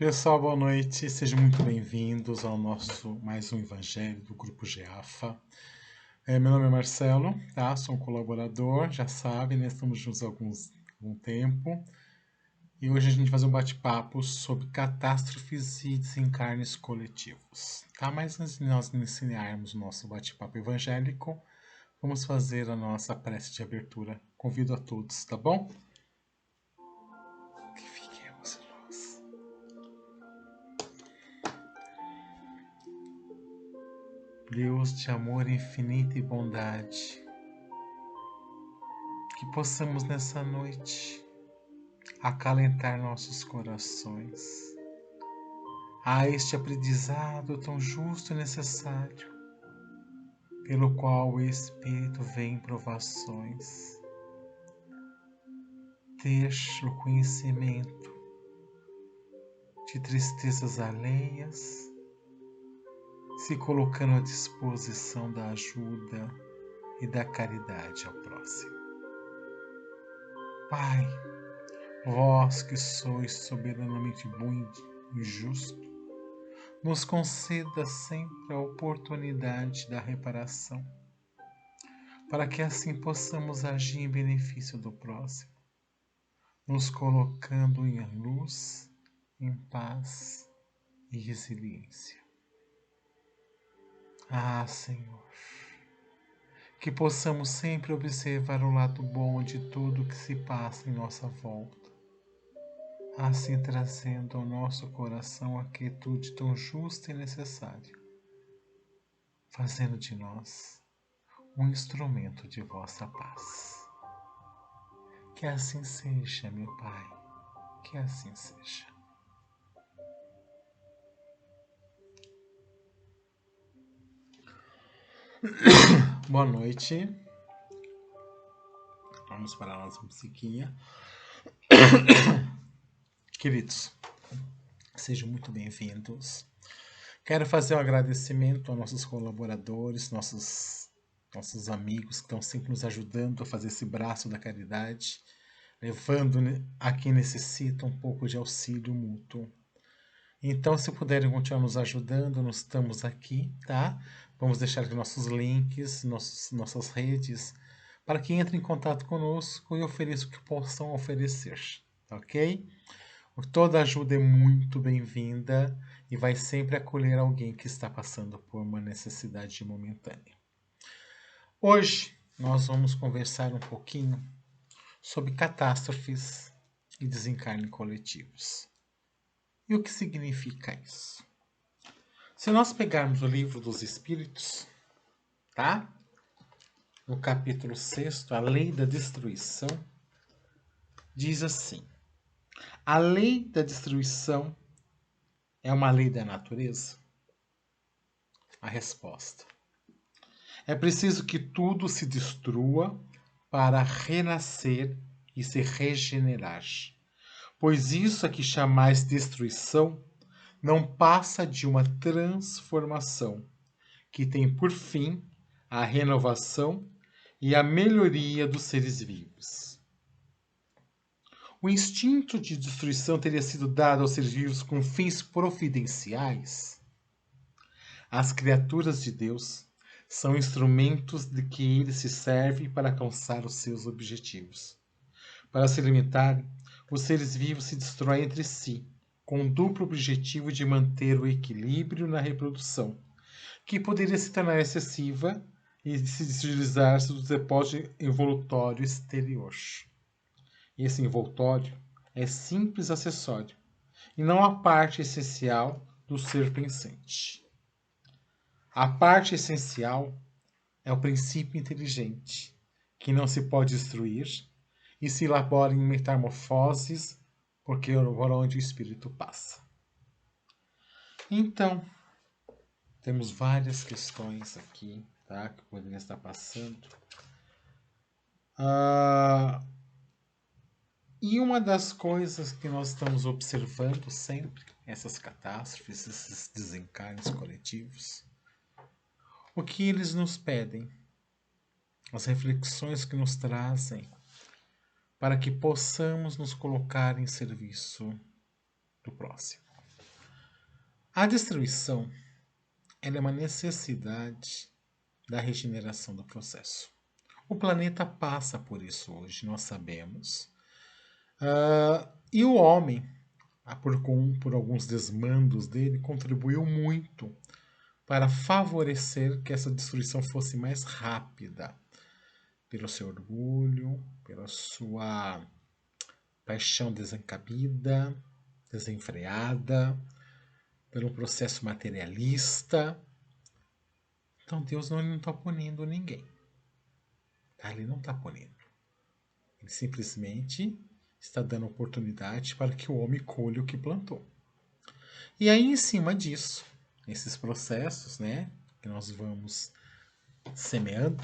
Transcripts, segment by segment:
Pessoal, boa noite. Sejam muito bem-vindos ao nosso mais um Evangelho do Grupo Geafa. Meu nome é Marcelo, tá? Sou um colaborador, já sabem, né? Estamos juntos há algum tempo. E hoje a gente vai fazer um bate-papo sobre catástrofes e desencarnes coletivos, tá? Mas antes de nós iniciarmos o nosso bate-papo evangélico, vamos fazer a nossa prece de abertura. Convido a todos, tá bom? Que fiquemos em luz. Deus de amor infinito e bondade, que possamos nessa noite acalentar nossos corações a este aprendizado tão justo e necessário, pelo qual o Espírito vem em provações, ter o conhecimento de tristezas alheias, se colocando à disposição da ajuda e da caridade ao próximo. Pai, vós que sois soberanamente bom e justo, nos conceda sempre a oportunidade da reparação, para que assim possamos agir em benefício do próximo, nos colocando em luz, em paz e resiliência. Ah, Senhor, que possamos sempre observar o lado bom de tudo que se passa em nossa volta, assim trazendo ao nosso coração a quietude tão justa e necessária, fazendo de nós um instrumento de vossa paz. Que assim seja, meu Pai, que assim seja. Boa noite. Vamos para a nossa musiquinha. Queridos, sejam muito bem-vindos. Quero fazer um agradecimento aos nossos colaboradores, nossos amigos que estão sempre nos ajudando a fazer esse braço da caridade, levando a quem necessita um pouco de auxílio mútuo. Então, se puderem continuar nos ajudando, nós estamos aqui, tá? Vamos deixar aqui nossos links, nossas redes, para que entrem em contato conosco e ofereçam o que possam oferecer, ok? Toda ajuda é muito bem-vinda e vai sempre acolher alguém que está passando por uma necessidade momentânea. Hoje nós vamos conversar um pouquinho sobre catástrofes e desencarne coletivos. E o que significa isso? Se nós pegarmos o livro dos Espíritos, tá? No capítulo 6, a lei da destruição, diz assim: a lei da destruição é uma lei da natureza? A resposta: é preciso que tudo se destrua para renascer e se regenerar, pois isso a que chamais destruição não passa de uma transformação que tem por fim a renovação e a melhoria dos seres vivos. O instinto de destruição teria sido dado aos seres vivos com fins providenciais? As criaturas de Deus são instrumentos de que ele se serve para alcançar os seus objetivos. Para se limitarem, os seres vivos se destroem entre si, com o duplo objetivo de manter o equilíbrio na reprodução, que poderia se tornar excessiva e se deslizar-se do depósito envoltório exterior. Esse envoltório é simples acessório, e não a parte essencial do ser pensante. A parte essencial é o princípio inteligente, que não se pode destruir e se elabora em metamorfoses por onde o espírito passa. Então, temos várias questões aqui, tá, que poderiam estar passando. E uma das coisas que nós estamos observando sempre, essas catástrofes, esses desencarnes coletivos, o que eles nos pedem, as reflexões que nos trazem, para que possamos nos colocar em serviço do próximo. A destruição ela é uma necessidade da regeneração do processo. O planeta passa por isso hoje, nós sabemos. E o homem, por alguns desmandos dele, contribuiu muito para favorecer que essa destruição fosse mais rápida, pelo seu orgulho, pela sua paixão desencabida, desenfreada, pelo processo materialista. Então Deus não está punindo ninguém. Tá? Ele não está punindo. Ele simplesmente está dando oportunidade para que o homem colha o que plantou. E aí, em cima disso, esses processos, né, que nós vamos semeando,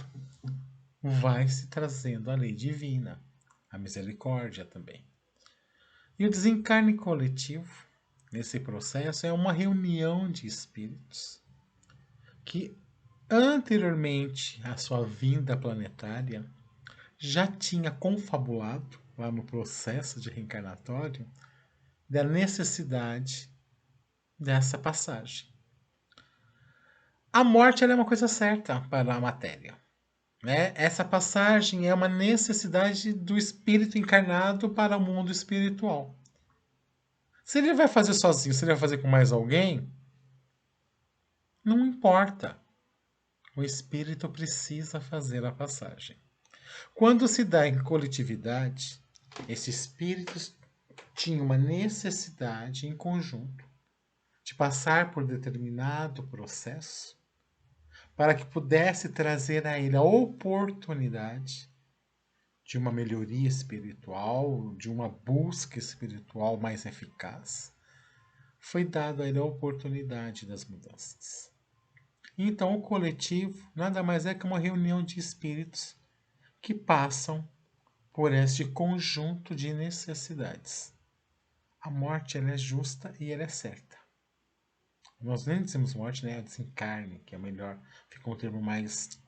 vai se trazendo a lei divina, a misericórdia também. E o desencarne coletivo, nesse processo, é uma reunião de espíritos que, anteriormente à sua vinda planetária, já tinha confabulado, lá no processo de reencarnatório, da necessidade dessa passagem. A morte é uma coisa certa para a matéria. Né? Essa passagem é uma necessidade do espírito encarnado para o mundo espiritual. Se ele vai fazer sozinho, se ele vai fazer com mais alguém, não importa. O espírito precisa fazer a passagem. Quando se dá em coletividade, esses espíritos tinham uma necessidade em conjunto de passar por determinado processo para que pudesse trazer a ele a oportunidade de uma melhoria espiritual, de uma busca espiritual mais eficaz. Foi dado a ele a oportunidade das mudanças. Então, o coletivo nada mais é que uma reunião de espíritos que passam por este conjunto de necessidades. A morte ela é justa e ela é certa. Nós nem dizemos morte, né? É desencarne, que é melhor, fica um termo mais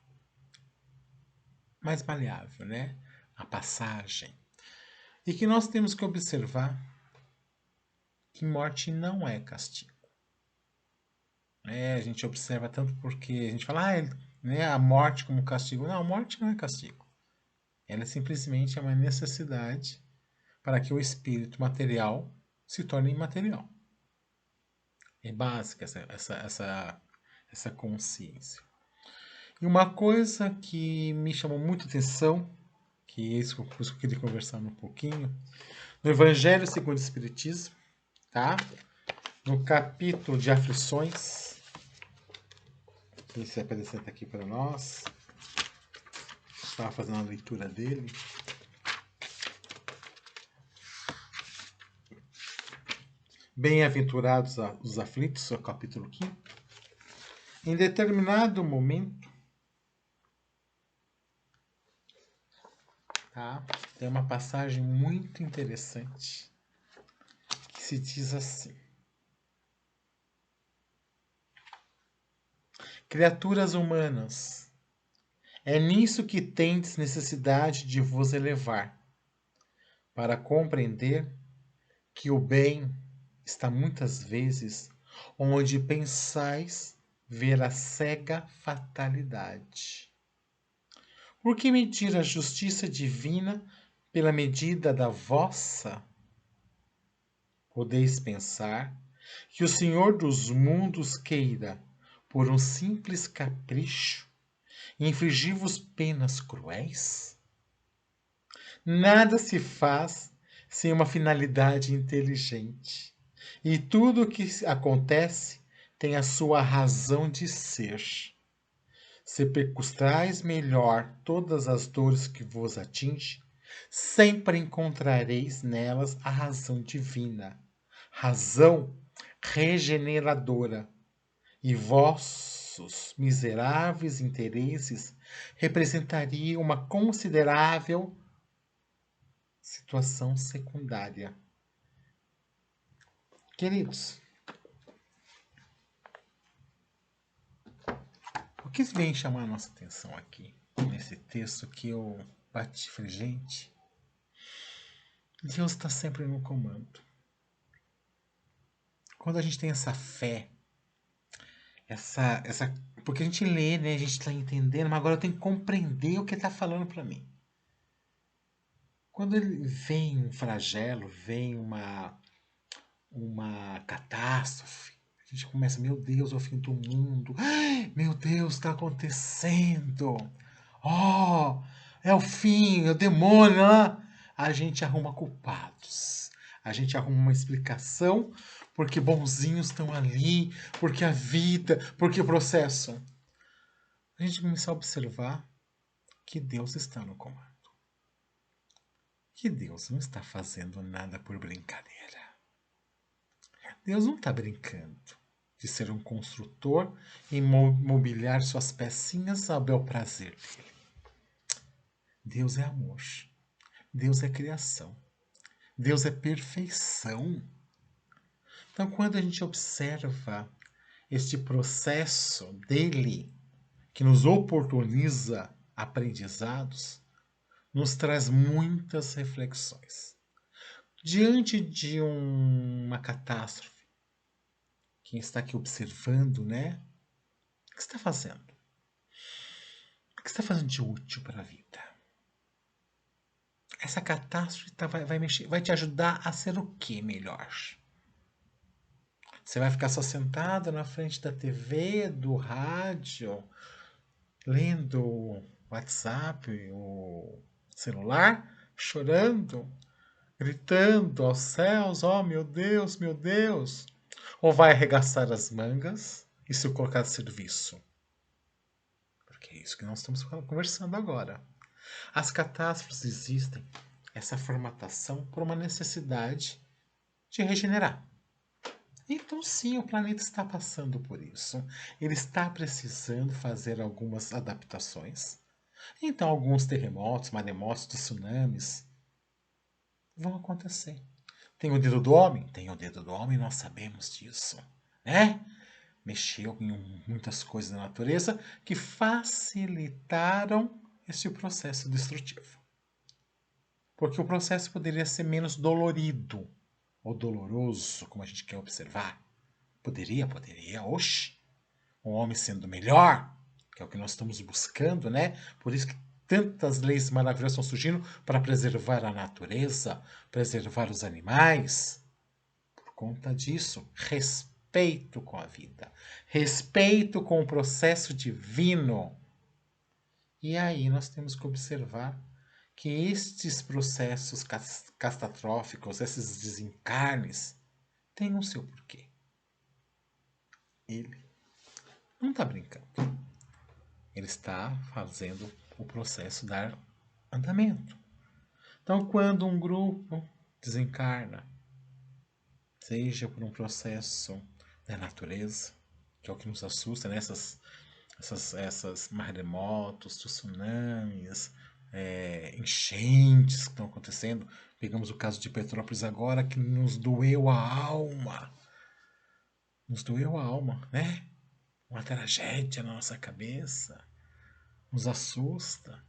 maleável, né? A passagem. E que nós temos que observar que morte não é castigo. A gente observa tanto porque a gente fala, né, a morte como castigo. Não, a morte não é castigo. Ela é simplesmente uma necessidade para que o espírito material se torne imaterial. É básica essa consciência. E uma coisa que me chamou muita atenção, que é isso que eu queria conversar um pouquinho, no Evangelho segundo o Espiritismo, tá? No capítulo de aflições, ele se apresenta aqui para nós. Estava fazendo a leitura dele. Bem-aventurados os aflitos, é o capítulo 5. Em determinado momento, tá? Tem uma passagem muito interessante que se diz assim: criaturas humanas, é nisso que tendes necessidade de vos elevar, para compreender que o bem está muitas vezes onde pensais ver a cega fatalidade. Por que medir a justiça divina pela medida da vossa? Podeis pensar que o Senhor dos mundos queira, por um simples capricho, infligir-vos penas cruéis? Nada se faz sem uma finalidade inteligente, e tudo o que acontece tem a sua razão de ser. Se percustrais melhor todas as dores que vos atingem, sempre encontrareis nelas a razão divina, razão regeneradora, e vossos miseráveis interesses representariam uma considerável situação secundária. Queridos, o que vem chamar a nossa atenção aqui, nesse texto que eu bati, falei, gente, Deus está sempre no comando. quando a gente tem essa fé, porque a gente lê, né? A gente está entendendo, mas agora eu tenho que compreender o que ele está falando para mim. Quando ele vem um flagelo, vem uma catástrofe, a gente começa, meu Deus, é o fim do mundo. Ai, meu Deus, está acontecendo. Oh, é o fim, é o demônio. Né? A gente arruma culpados. A gente arruma uma explicação porque bonzinhos estão ali, porque a vida, porque o processo. A gente começa a observar que Deus está no comando. Que Deus não está fazendo nada por brincadeira. Deus não está brincando de ser um construtor e mobiliar suas pecinhas ao bel prazer dele. Deus é amor. Deus é criação. Deus é perfeição. Então, quando a gente observa este processo dele, que nos oportuniza aprendizados, nos traz muitas reflexões. Diante de uma catástrofe, quem está aqui observando, né? O que você está fazendo? O que você está fazendo de útil para a vida? Essa catástrofe vai te ajudar a ser o que melhor? Você vai ficar só sentado na frente da TV, do rádio, lendo o WhatsApp, o celular, chorando, gritando aos céus, oh meu Deus, meu Deus. Ou vai arregaçar as mangas e se colocar a serviço? Porque é isso que nós estamos conversando agora. As catástrofes existem, essa formatação por uma necessidade de regenerar. Então, sim, o planeta está passando por isso. Ele está precisando fazer algumas adaptações. Então, alguns terremotos, maremotos, tsunamis vão acontecer. Tem o dedo do homem? Tem o dedo do homem, nós sabemos disso. Né? Mexeu em muitas coisas da natureza que facilitaram esse processo destrutivo. Porque o processo poderia ser menos dolorido ou doloroso, como a gente quer observar. Poderia, oxe. O homem sendo melhor, que é o que nós estamos buscando, né? Por isso que tantas leis maravilhosas estão surgindo para preservar a natureza, preservar os animais. Por conta disso, respeito com a vida, respeito com o processo divino. E aí nós temos que observar que estes processos catastróficos, esses desencarnes, têm um seu porquê. Ele não está brincando. Ele está fazendo o processo dar andamento. Então, quando um grupo desencarna, seja por um processo da natureza, que é o que nos assusta, né? Essas maremotos, tsunamis, enchentes que estão acontecendo. Pegamos o caso de Petrópolis agora, que nos doeu a alma. Nos doeu a alma, né? Uma tragédia na nossa cabeça. Nos assusta.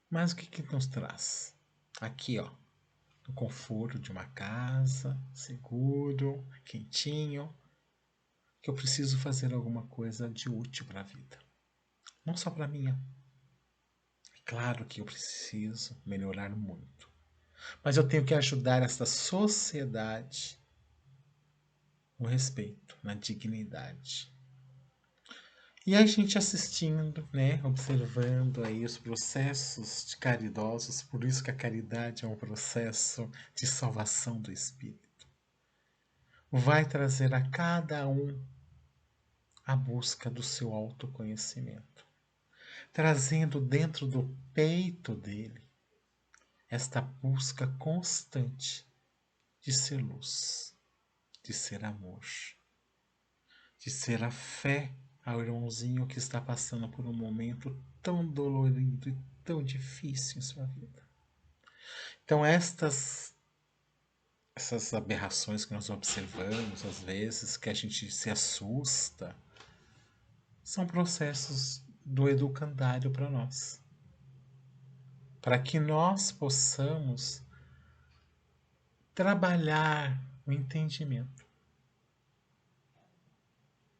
Mas o que nos traz? Aqui, ó. No conforto de uma casa, seguro, quentinho. Que eu preciso fazer alguma coisa de útil para a vida. Não só para a minha. Claro que eu preciso melhorar muito. Mas eu tenho que ajudar essa sociedade no respeito, na dignidade. E a gente assistindo, né, observando aí os processos caridosos, por isso que a caridade é um processo de salvação do espírito. Vai trazer a cada um a busca do seu autoconhecimento, trazendo dentro do peito dele esta busca constante de ser luz, de ser amor, de ser a fé ao irmãozinho que está passando por um momento tão dolorido e tão difícil em sua vida. Então, essas aberrações que nós observamos, às vezes, que a gente se assusta, são processos do educandário para nós. Para que nós possamos trabalhar o entendimento,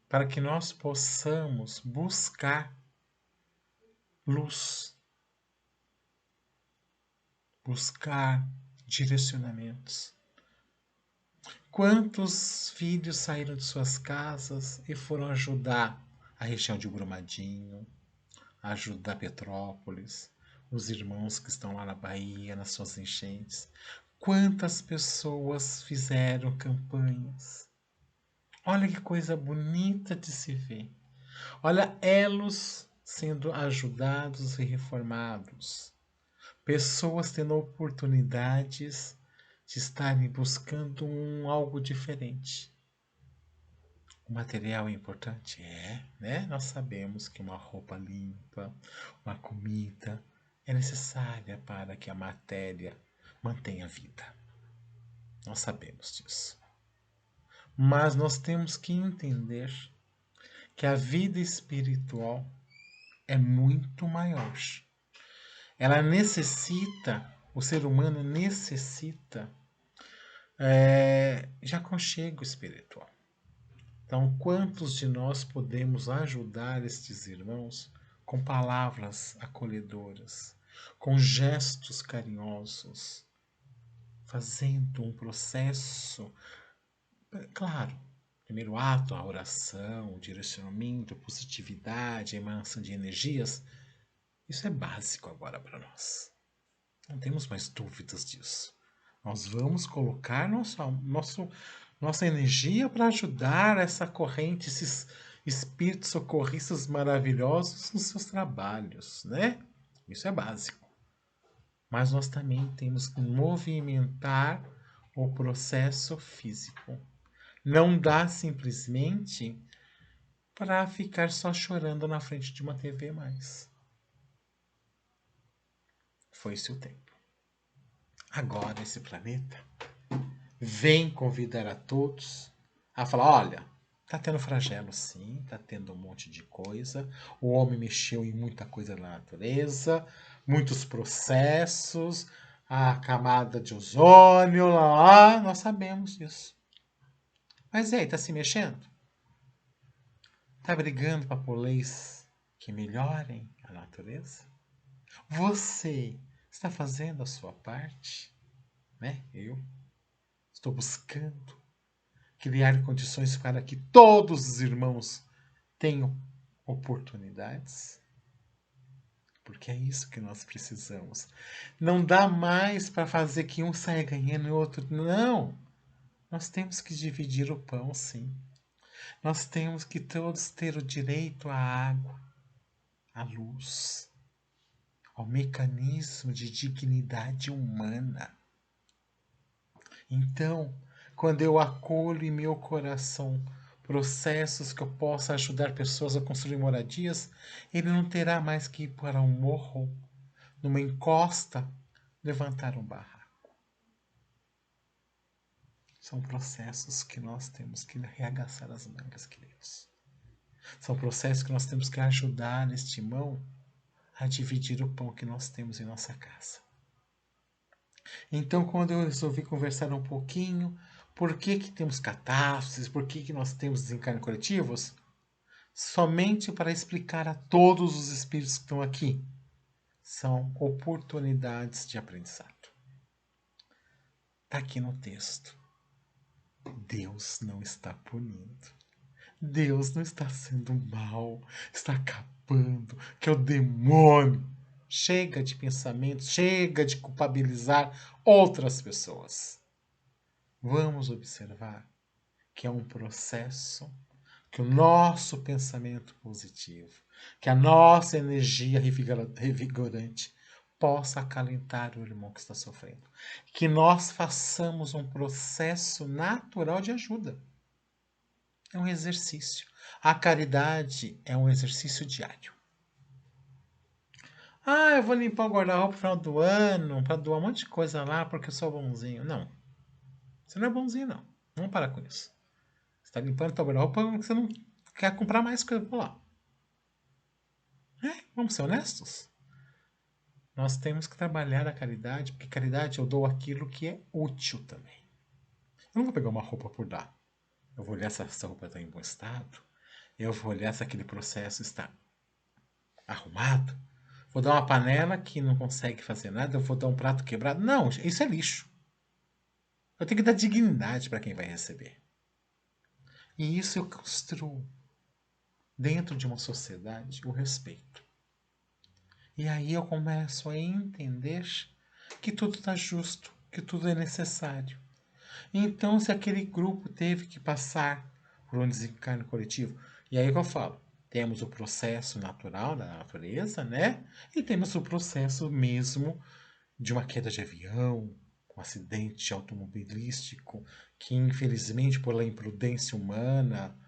para que nós possamos buscar luz, buscar direcionamentos. Quantos filhos saíram de suas casas e foram ajudar a região de Brumadinho, ajudar Petrópolis, os irmãos que estão lá na Bahia, nas suas enchentes? Quantas pessoas fizeram campanhas? Olha que coisa bonita de se ver. Olha elos sendo ajudados e reformados. Pessoas tendo oportunidades de estarem buscando algo diferente. O material é importante? É, né? Nós sabemos que uma roupa limpa, uma comida é necessária para que a matéria mantenha a vida. Nós sabemos disso. Mas nós temos que entender que a vida espiritual é muito maior. Ela necessita, o ser humano necessita de aconchego espiritual. Então, quantos de nós podemos ajudar estes irmãos com palavras acolhedoras, com gestos carinhosos, fazendo um processo, claro, primeiro ato, a oração, o direcionamento, a positividade, a emanação de energias, isso é básico agora para nós. Não temos mais dúvidas disso. Nós vamos colocar nossa energia para ajudar essa corrente, esses espíritos socorristas maravilhosos nos seus trabalhos, né? Isso é básico. Mas nós também temos que movimentar o processo físico. Não dá simplesmente para ficar só chorando na frente de uma TV mais. Foi-se o tempo. Agora esse planeta vem convidar a todos a falar: olha, tá tendo flagelo sim, tá tendo um monte de coisa, o homem mexeu em muita coisa na natureza, muitos processos, a camada de ozônio, lá, nós sabemos disso. Mas e aí, tá se mexendo? Tá brigando para por leis que melhorem a natureza? Você está fazendo a sua parte, né? Eu estou buscando criar condições para que todos os irmãos tenham oportunidades, porque é isso que nós precisamos. Não dá mais para fazer que um saia ganhando e o outro não. Nós temos que dividir o pão, sim. Nós temos que todos ter o direito à água, à luz, ao mecanismo de dignidade humana. Então, quando eu acolho em meu coração processos que eu possa ajudar pessoas a construir moradias, ele não terá mais que ir para um morro, numa encosta, levantar um barraco. São processos que nós temos que arregaçar as mangas, queridos. São processos que nós temos que ajudar neste irmão a dividir o pão que nós temos em nossa casa. Então, quando eu resolvi conversar um pouquinho, por que temos catástrofes, por que nós temos desencarnes coletivos? Somente para explicar a todos os espíritos que estão aqui. São oportunidades de aprendizado. Está aqui no texto. Deus não está punindo. Deus não está sendo mal, está acabando, que é o demônio. Chega de pensamentos, chega de culpabilizar outras pessoas. Vamos observar que é um processo, que o nosso pensamento positivo, que a nossa energia revigorante possa acalentar o irmão que está sofrendo. Que nós façamos um processo natural de ajuda. É um exercício. A caridade é um exercício diário. Ah, eu vou limpar o guarda-roupa no final do ano para doar um monte de coisa lá porque eu sou bonzinho. Não. Você não é bonzinho, não. Vamos parar com isso. Você está limpando o guarda-roupa porque você não quer comprar mais coisa por lá. Vamos ser honestos? Nós temos que trabalhar a caridade, porque caridade eu dou aquilo que é útil também. Eu não vou pegar uma roupa por dar. Eu vou olhar se essa roupa está em bom estado. Eu vou olhar se aquele processo está arrumado. Vou dar uma panela que não consegue fazer nada. Eu vou dar um prato quebrado. Não, isso é lixo. Eu tenho que dar dignidade para quem vai receber. E isso eu construo dentro de uma sociedade o respeito. E aí eu começo a entender que tudo está justo, que tudo é necessário. Então, se aquele grupo teve que passar por um desencarne coletivo, e aí que eu falo, temos o processo natural da natureza, né? E temos o processo mesmo de uma queda de avião, um acidente automobilístico, que infelizmente, pela imprudência humana,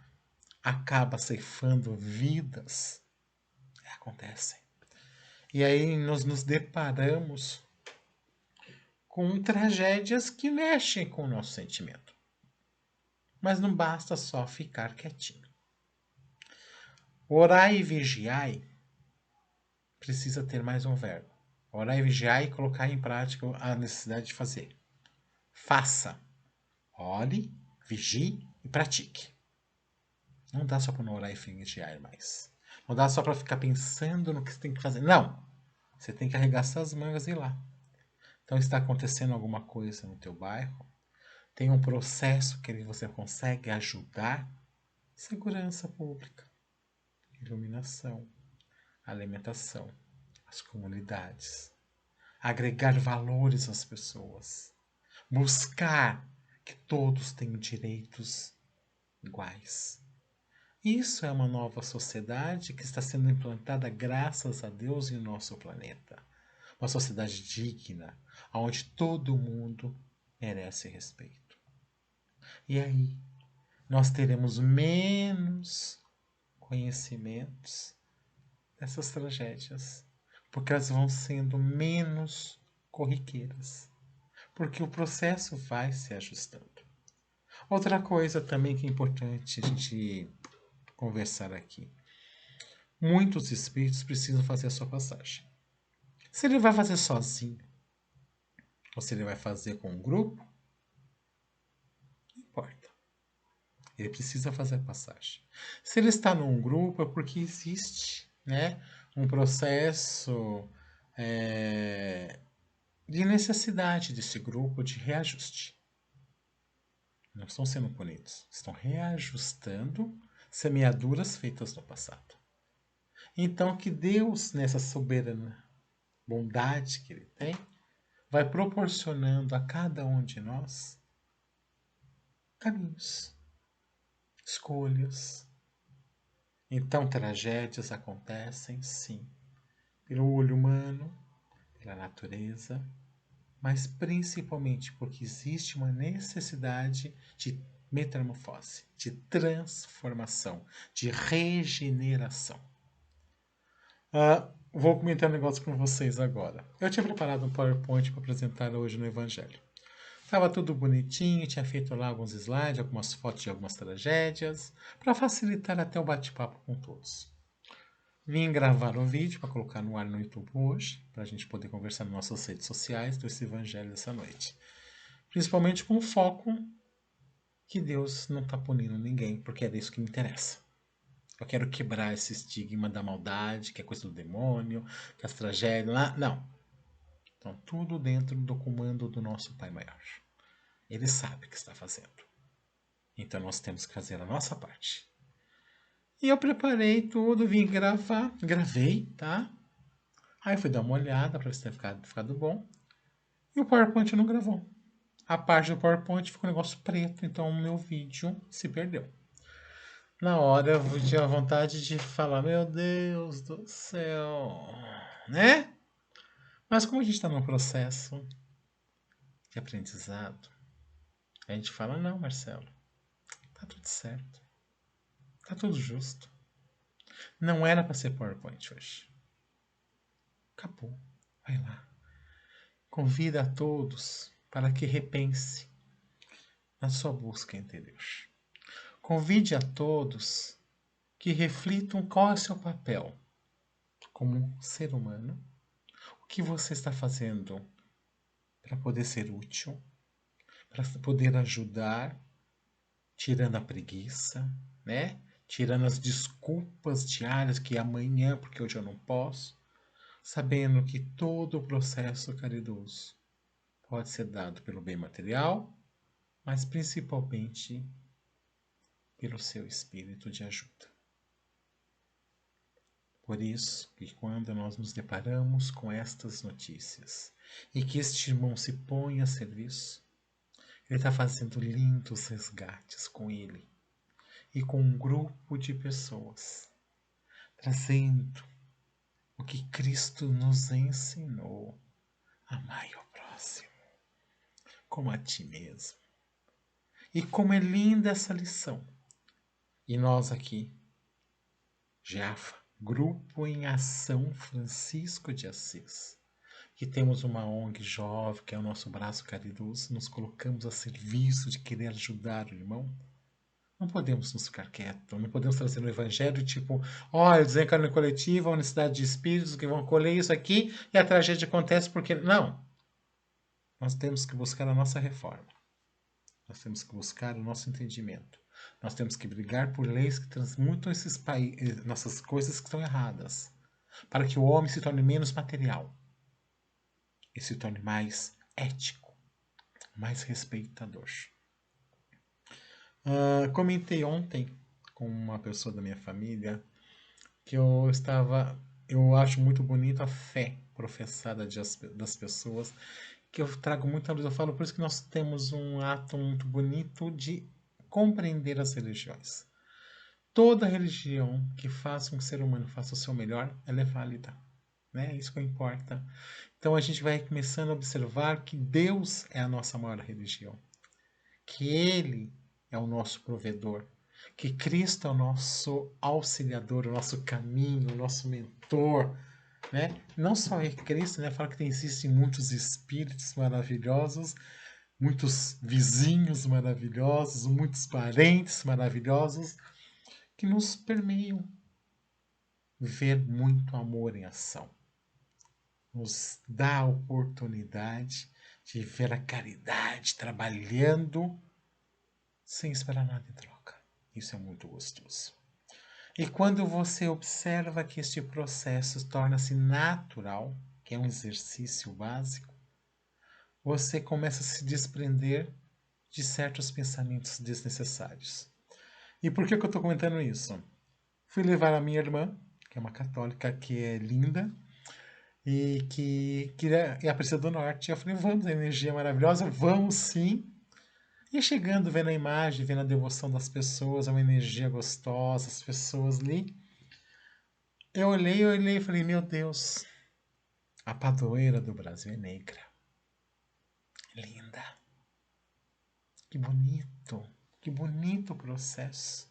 acaba ceifando vidas. Acontecem. E aí nós nos deparamos com tragédias que mexem com o nosso sentimento. Mas não basta só ficar quietinho. Orar e vigiai precisa ter mais um verbo. Orar e vigiai e colocar em prática a necessidade de fazer. Faça. Ore, vigie e pratique. Não dá só para não orar e vigiar mais. Não dá só para ficar pensando no que você tem que fazer. Não. Você tem que arregaçar as mangas e ir lá. Então está acontecendo alguma coisa no teu bairro? Tem um processo que você consegue ajudar? Segurança pública, iluminação, alimentação, as comunidades, agregar valores às pessoas, buscar que todos tenham direitos iguais. Isso é uma nova sociedade que está sendo implantada graças a Deus em nosso planeta. Uma sociedade digna, onde todo mundo merece respeito. E aí, nós teremos menos conhecimentos dessas tragédias, porque elas vão sendo menos corriqueiras, porque o processo vai se ajustando. Outra coisa também que é importante a gente conversar aqui. Muitos espíritos precisam fazer a sua passagem. Se ele vai fazer sozinho, ou se ele vai fazer com um grupo, não importa. Ele precisa fazer a passagem. Se ele está num grupo, é porque existe, né, um processo de necessidade desse grupo de reajuste. Não estão sendo punidos, estão reajustando semeaduras feitas no passado. Então, que Deus, nessa soberana bondade que Ele tem, vai proporcionando a cada um de nós caminhos, escolhas. Então, tragédias acontecem, sim, pelo olho humano, pela natureza, mas principalmente porque existe uma necessidade de metamorfose, de transformação, de regeneração. Vou comentar um negócio com vocês agora. Eu tinha preparado um PowerPoint para apresentar hoje no Evangelho. Estava tudo bonitinho, tinha feito lá alguns slides, algumas fotos de algumas tragédias, para facilitar até o bate-papo com todos. Vim gravar um vídeo para colocar no ar no YouTube hoje, para a gente poder conversar nas nossas redes sociais desse Evangelho dessa noite. Principalmente com o foco que Deus não está punindo ninguém, porque é disso que me interessa. Eu quero quebrar esse estigma da maldade, que é coisa do demônio, que as tragédias lá. Não. Então, tudo dentro do comando do nosso Pai Maior. Ele sabe o que está fazendo. Então, nós temos que fazer a nossa parte. E eu preparei tudo, vim gravar, gravei, tá? Aí fui dar uma olhada para ver se tinha ficado bom. E o PowerPoint não gravou. A parte do PowerPoint ficou um negócio preto, então o meu vídeo se perdeu. Na hora eu tinha vontade de falar, meu Deus do céu, né? Mas como a gente está num processo de aprendizado, a gente fala, não, Marcelo, tá tudo certo, tá tudo justo. Não era para ser PowerPoint hoje. Acabou, vai lá. Convida a todos para que repense na sua busca em Deus. Convide a todos que reflitam qual é o seu papel como ser humano, o que você está fazendo para poder ser útil, para poder ajudar, tirando a preguiça, né? Tirando as desculpas diárias que amanhã, porque hoje eu não posso, sabendo que todo o processo caridoso pode ser dado pelo bem material, mas principalmente pelo seu espírito de ajuda. Por isso que quando nós nos deparamos com estas notícias e que este irmão se põe a serviço, ele está fazendo lindos resgates com ele e com um grupo de pessoas, trazendo o que Cristo nos ensinou: amai ao próximo como a ti mesmo. E como é linda essa lição. E nós aqui, GEAFA, Grupo em Ação Francisco de Assis, que temos uma ONG jovem, que é o nosso braço caridoso, nos colocamos a serviço de querer ajudar o irmão. Não podemos nos ficar quietos, não podemos trazer no evangelho tipo, olha, desencarne coletivo, a unicidade de espíritos que vão colher isso aqui e a tragédia acontece porque... Não! Nós temos que buscar a nossa reforma. Nós temos que buscar o nosso entendimento. Nós temos que brigar por leis que transmutam nossas coisas que estão erradas, para que o homem se torne menos material e se torne mais ético, mais respeitador. Comentei ontem com uma pessoa da minha família que eu acho muito bonito a fé professada das pessoas, que eu trago muita luz. Eu falo, por isso que nós temos um ato muito bonito de compreender as religiões. Toda religião que faça um ser humano faça o seu melhor, ela é válida. Né? Isso que importa. Então a gente vai começando a observar que Deus é a nossa maior religião. Que Ele é o nosso provedor. Que Cristo é o nosso auxiliador, o nosso caminho, o nosso mentor. Né? Não só é Cristo, né? Fala que existem muitos espíritos maravilhosos, muitos vizinhos maravilhosos, muitos parentes maravilhosos que nos permeiam ver muito amor em ação. Nos dá a oportunidade de ver a caridade trabalhando sem esperar nada em troca. Isso é muito gostoso. E quando você observa que este processo torna-se natural, que é um exercício básico, você começa a se desprender de certos pensamentos desnecessários. E por que eu estou comentando isso? Fui levar a minha irmã, que é uma católica que é linda, e que é a do Norte. Eu falei, vamos, a energia é maravilhosa, vamos sim. E chegando, vendo a imagem, vendo a devoção das pessoas, é uma energia gostosa, as pessoas ali. Eu olhei e falei, meu Deus, a padroeira do Brasil é negra. Linda. Que bonito o processo.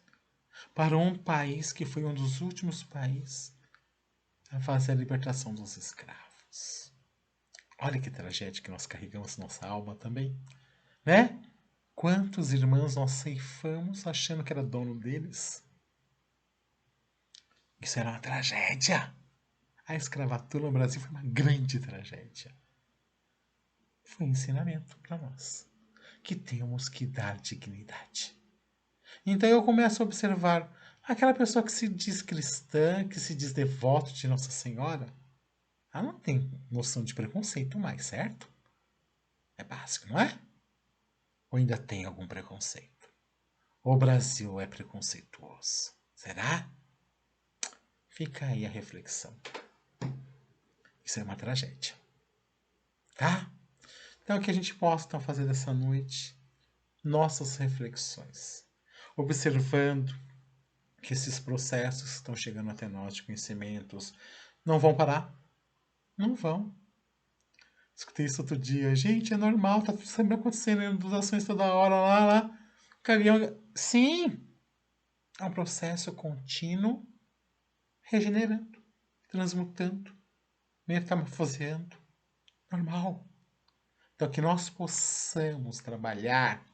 Para um país que foi um dos últimos países a fazer a libertação dos escravos. Olha que tragédia que nós carregamos nossa alma também, né? Quantos irmãos nós ceifamos achando que era dono deles? Isso era uma tragédia. A escravatura no Brasil foi uma grande tragédia. Foi um ensinamento para nós que temos que dar dignidade. Então eu começo a observar aquela pessoa que se diz cristã, que se diz devoto de Nossa Senhora, ela não tem noção de preconceito mais, certo? É básico, não é? Ou ainda tem algum preconceito? O Brasil é preconceituoso. Será? Fica aí a reflexão. Isso é uma tragédia. Tá? Então que a gente possa então, fazer dessa noite nossas reflexões. Observando que esses processos que estão chegando até nós de conhecimentos não vão parar. Não vão. Escutei isso outro dia. Gente, é normal, tá tudo sempre acontecendo, doações toda hora, lá. Caminhão. Sim! É um processo contínuo, regenerando, transmutando, metamorfoseando. Normal. Então, que nós possamos trabalhar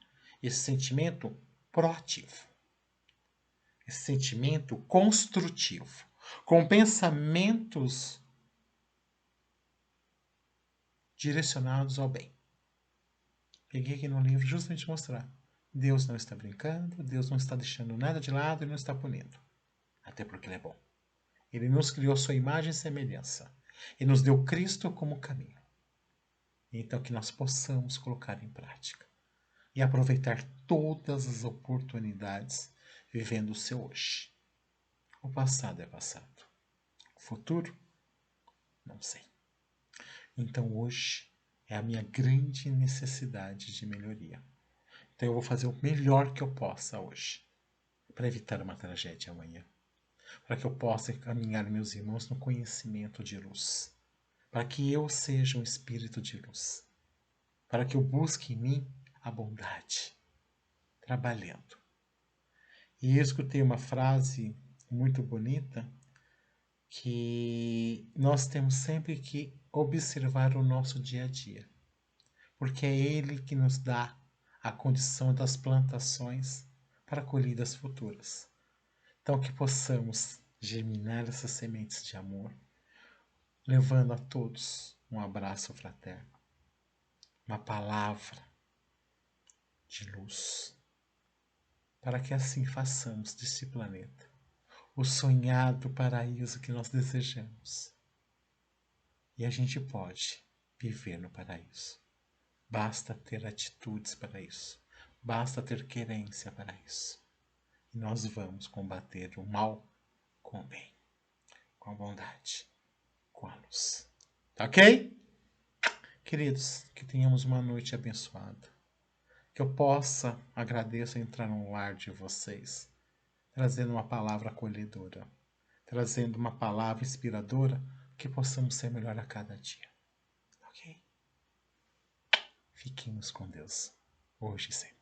esse sentimento proativo, esse sentimento construtivo, com pensamentos direcionados ao bem. Peguei aqui no livro justamente mostrar. Deus não está brincando, Deus não está deixando nada de lado e não está punindo. Até porque Ele é bom. Ele nos criou sua imagem e semelhança. E nos deu Cristo como caminho. Então que nós possamos colocar em prática. E aproveitar todas as oportunidades vivendo o seu hoje. O passado é passado. O futuro, não sei. Então hoje é a minha grande necessidade de melhoria. Então eu vou fazer o melhor que eu possa hoje para evitar uma tragédia amanhã. Para que eu possa encaminhar meus irmãos no conhecimento de luz. Para que eu seja um espírito de luz. Para que eu busque em mim a bondade. Trabalhando. E eu escutei uma frase muito bonita que nós temos sempre que observar o nosso dia a dia, porque é ele que nos dá a condição das plantações para colhidas futuras. Então que possamos germinar essas sementes de amor, levando a todos um abraço fraterno, uma palavra de luz, para que assim façamos deste planeta o sonhado paraíso que nós desejamos. E a gente pode viver no paraíso. Basta ter atitudes para isso. Basta ter querência para isso. E nós vamos combater o mal com o bem, com a bondade, com a luz. Tá ok? Queridos, que tenhamos uma noite abençoada. Que eu possa, agradeço, entrar no lar de vocês, trazendo uma palavra acolhedora, trazendo uma palavra inspiradora, que possamos ser melhor a cada dia. Ok? Fiquemos com Deus, hoje e sempre.